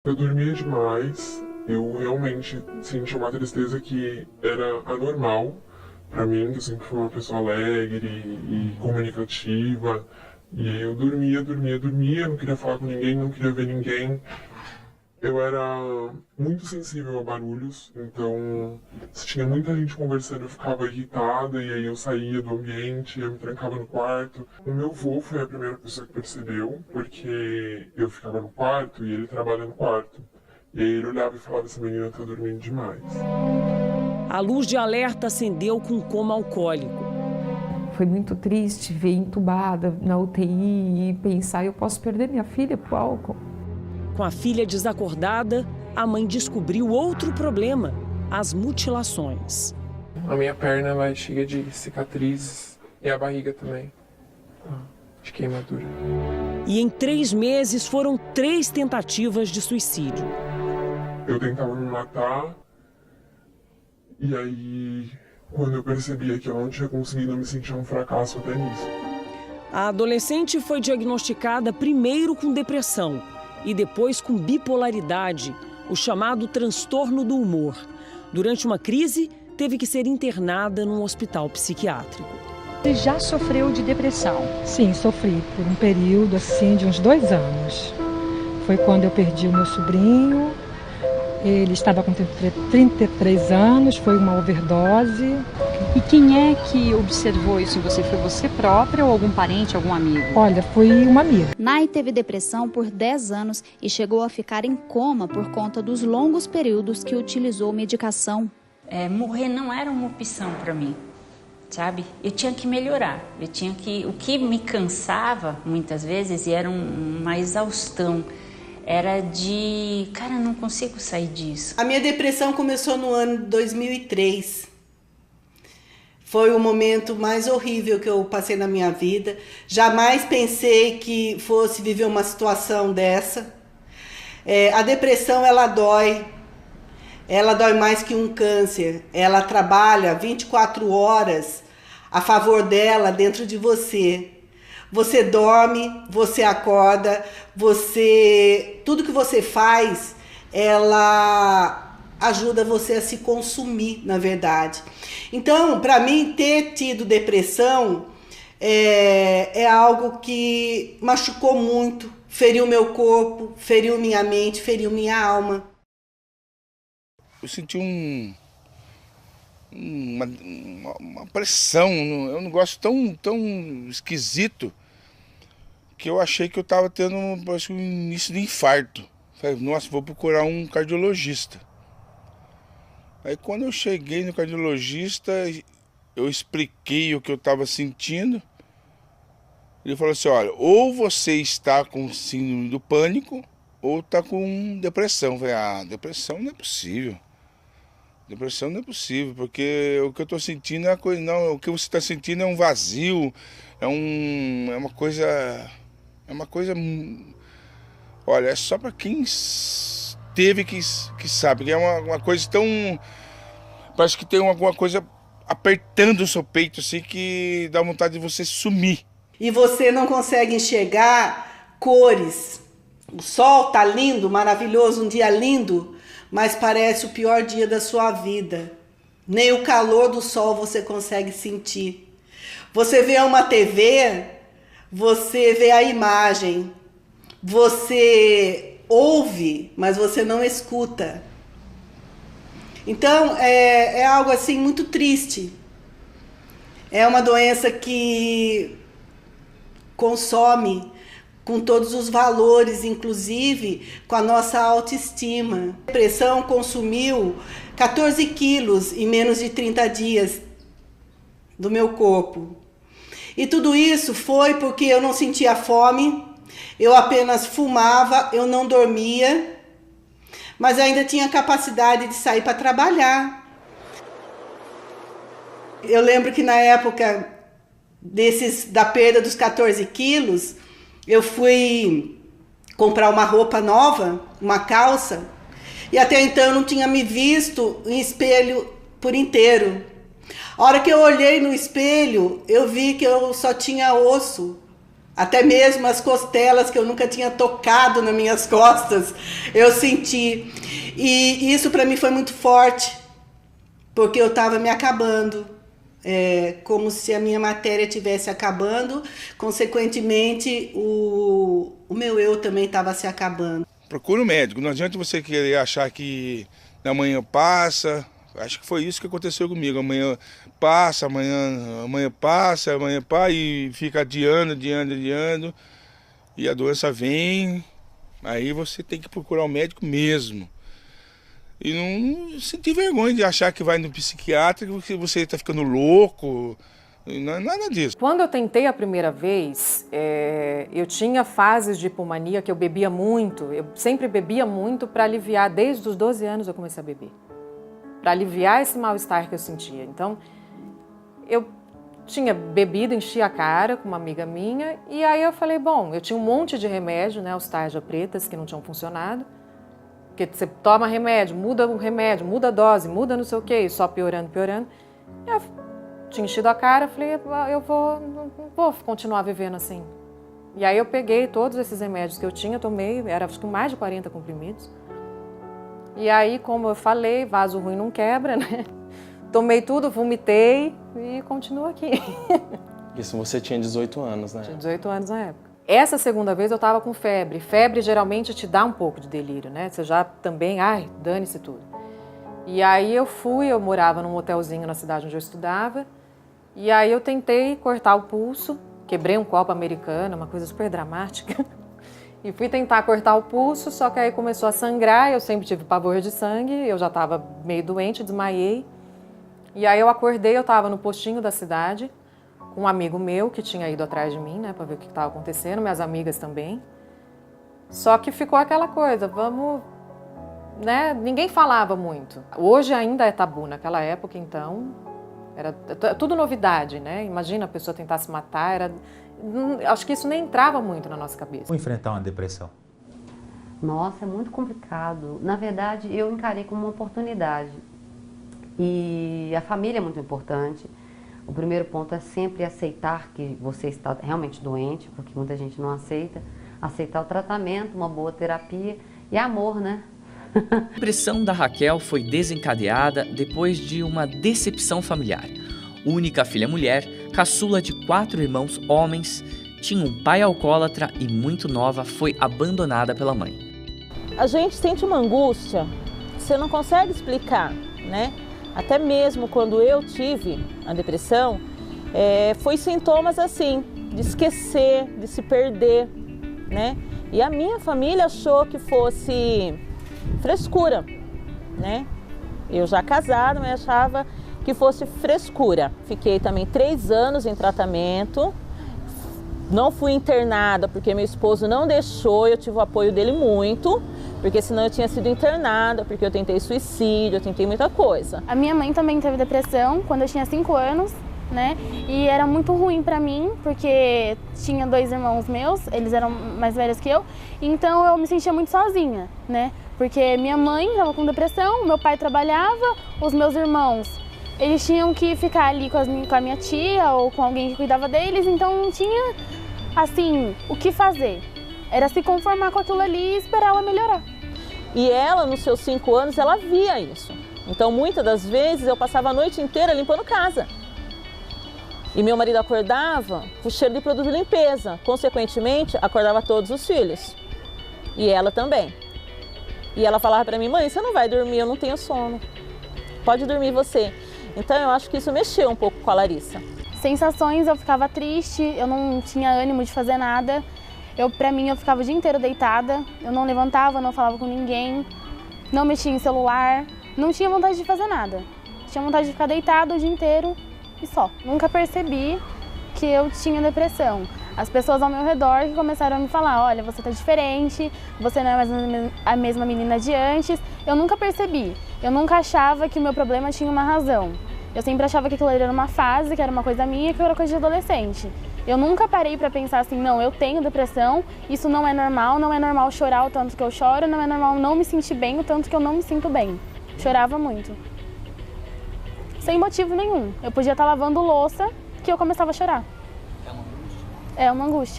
Eu dormia demais, eu realmente sentia uma tristeza que era anormal pra mim, que eu sempre fui uma pessoa alegre e comunicativa. E aí eu dormia, não queria falar com ninguém, não queria ver ninguém. Eu era muito sensível a barulhos, então se tinha muita gente conversando eu ficava irritada e aí eu saía do ambiente, eu me trancava no quarto. O meu avô foi a primeira pessoa que percebeu, porque eu ficava no quarto e ele trabalha no quarto. E aí ele olhava e falava, essa menina tá dormindo demais. A luz de alerta acendeu com coma alcoólico. Foi muito triste ver entubada na UTI e pensar, eu posso perder minha filha pro álcool. Com a filha desacordada, a mãe descobriu outro problema, as mutilações. A minha perna ela é cheia de cicatrizes e a barriga também, de queimadura. E em 3 meses foram 3 tentativas de suicídio. Eu tentava me matar e aí, quando eu percebia que eu não tinha conseguido, eu me sentia um fracasso até nisso. A adolescente foi diagnosticada primeiro com depressão e depois com bipolaridade, o chamado transtorno do humor. Durante uma crise, teve que ser internada num hospital psiquiátrico. Você já sofreu de depressão? Sim, sofri por um período assim de uns 2 anos. Foi quando eu perdi o meu sobrinho. Ele estava com 33 anos, foi uma overdose. E quem é que observou isso em você? Foi você própria ou algum parente, algum amigo? Olha, foi uma amiga. Nai teve depressão por 10 anos e chegou a ficar em coma por conta dos longos períodos que utilizou medicação. Morrer não era uma opção para mim, sabe? Eu tinha que melhorar, o que me cansava muitas vezes e era uma exaustão. Era de, cara, não consigo sair disso. A minha depressão começou no ano de 2003. Foi o momento mais horrível que eu passei na minha vida. Jamais pensei que fosse viver uma situação dessa. A depressão, ela dói. Ela dói mais que um câncer. Ela trabalha 24 horas a favor dela dentro de você. Você dorme, você acorda, tudo que você faz, ela ajuda você a se consumir, na verdade. Então, para mim, ter tido depressão é algo que machucou muito, feriu meu corpo, feriu minha mente, feriu minha alma. Eu senti uma pressão, um negócio tão esquisito, que eu achei que eu estava tendo um início de infarto. Falei, nossa, vou procurar um cardiologista. Aí quando eu cheguei no cardiologista, eu expliquei o que eu estava sentindo. Ele falou assim, olha, ou você está com síndrome do pânico, ou está com depressão. Eu falei, depressão não é possível. Depressão não é possível, porque o que eu estou sentindo é coisa. Não, o que você está sentindo é um vazio, é uma coisa. É uma coisa. Olha, é só para quem teve que sabe, que é uma coisa tão. Parece que tem alguma coisa apertando o seu peito, assim, que dá vontade de você sumir. E você não consegue enxergar cores. O sol tá lindo, maravilhoso, um dia lindo, mas parece o pior dia da sua vida. Nem o calor do sol você consegue sentir. Você vê uma TV, você vê a imagem, você ouve, mas você não escuta. Então, é algo assim muito triste. É uma doença que consome com todos os valores, inclusive com a nossa autoestima. A depressão consumiu 14 quilos em menos de 30 dias do meu corpo. E tudo isso foi porque eu não sentia fome, eu apenas fumava, eu não dormia, mas ainda tinha capacidade de sair para trabalhar. Eu lembro que na época da perda dos 14 quilos, eu fui comprar uma roupa nova, uma calça, e até então eu não tinha me visto em espelho por inteiro. A hora que eu olhei no espelho, eu vi que eu só tinha osso Até mesmo as costelas que eu nunca tinha tocado nas minhas costas, eu senti. E isso para mim foi muito forte, porque eu estava me acabando. Como se a minha matéria estivesse acabando, consequentemente o meu eu também estava se acabando. Procura um médico, não adianta você querer achar que amanhã passa. Acho que foi isso que aconteceu comigo. Amanhã passa, amanhã passa, e fica adiando. E a doença vem, aí você tem que procurar um médico mesmo. E não sentir vergonha de achar que vai no psiquiatra, que você está ficando louco. Não é nada disso. Quando eu tentei a primeira vez, eu tinha fases de hipomania que eu bebia muito. Eu sempre bebia muito para aliviar, desde os 12 anos eu comecei a beber. Para aliviar esse mal-estar que eu sentia. Então, eu tinha bebido, enchi a cara com uma amiga minha, e aí eu falei, bom, eu tinha um monte de remédio, né, os tarja pretas, que não tinham funcionado, porque você toma remédio, muda a dose, muda não sei o quê, e só piorando. E eu tinha enchido a cara, falei, eu não vou continuar vivendo assim. E aí eu peguei todos esses remédios que eu tinha, tomei, era acho que mais de 40 comprimidos. E aí, como eu falei, vaso ruim não quebra, né? Tomei tudo, vomitei e continuo aqui. Isso você tinha 18 anos, né? Tinha 18 anos na época. Essa segunda vez eu tava com febre. Febre geralmente te dá um pouco de delírio, né? Você já também, dane-se tudo. E aí eu morava num hotelzinho na cidade onde eu estudava. E aí eu tentei cortar o pulso, quebrei um copo americano, uma coisa super dramática. E fui tentar cortar o pulso, só que aí começou a sangrar, eu sempre tive pavor de sangue, eu já estava meio doente, desmaiei. E aí eu acordei, eu estava no postinho da cidade, com um amigo meu que tinha ido atrás de mim, né, para ver o que estava acontecendo, minhas amigas também. Só que ficou aquela coisa, vamos, né, ninguém falava muito. Hoje ainda é tabu, naquela época então, era tudo novidade, né, imagina a pessoa tentar se matar, acho que isso nem entrava muito na nossa cabeça. Como enfrentar uma depressão? Nossa, é muito complicado. Na verdade, eu encarei como uma oportunidade. E a família é muito importante. O primeiro ponto é sempre aceitar que você está realmente doente, porque muita gente não aceita. Aceitar o tratamento, uma boa terapia e amor, né? A depressão da Raquel foi desencadeada depois de uma decepção familiar. Única filha mulher, caçula de 4 irmãos homens, tinha um pai alcoólatra e muito nova foi abandonada pela mãe. A gente sente uma angústia que você não consegue explicar, né? Até mesmo quando eu tive a depressão, foi sintomas assim, de esquecer, de se perder, né? E a minha família achou que fosse frescura, né? Eu já casada, mas achava que fosse frescura. Fiquei também 3 anos em tratamento, não fui internada porque meu esposo não deixou, eu tive o apoio dele muito, porque senão eu tinha sido internada, porque eu tentei suicídio, eu tentei muita coisa. A minha mãe também teve depressão quando eu tinha 5 anos, né? E era muito ruim pra mim, porque tinha 2 irmãos meus, eles eram mais velhos que eu, então eu me sentia muito sozinha, né? Porque minha mãe estava com depressão, meu pai trabalhava, os meus irmãos, eles tinham que ficar ali com a minha tia ou com alguém que cuidava deles, então não tinha, assim, o que fazer. Era se conformar com aquilo ali e esperar ela melhorar. E ela, nos seus 5 anos, ela via isso. Então, muitas das vezes, eu passava a noite inteira limpando casa. E meu marido acordava com cheiro de produto de limpeza. Consequentemente, acordava todos os filhos. E ela também. E ela falava para mim, mãe, você não vai dormir, eu não tenho sono. Pode dormir você. Então, eu acho que isso mexeu um pouco com a Larissa. Sensações, eu ficava triste, eu não tinha ânimo de fazer nada. Pra mim, eu ficava o dia inteiro deitada, eu não levantava, não falava com ninguém, não mexia em celular, não tinha vontade de fazer nada. Tinha vontade de ficar deitada o dia inteiro e só. Nunca percebi que eu tinha depressão. As pessoas ao meu redor que começaram a me falar, olha, você tá diferente, você não é mais a mesma menina de antes. Eu nunca percebi, eu nunca achava que o meu problema tinha uma razão. Eu sempre achava que aquilo era uma fase, que era uma coisa minha, que era coisa de adolescente. Eu nunca parei pra pensar assim, não, eu tenho depressão, isso não é normal chorar o tanto que eu choro, não é normal não me sentir bem o tanto que eu não me sinto bem. Chorava muito. Sem motivo nenhum. Eu podia estar lavando louça que eu começava a chorar. É uma angústia? É uma angústia.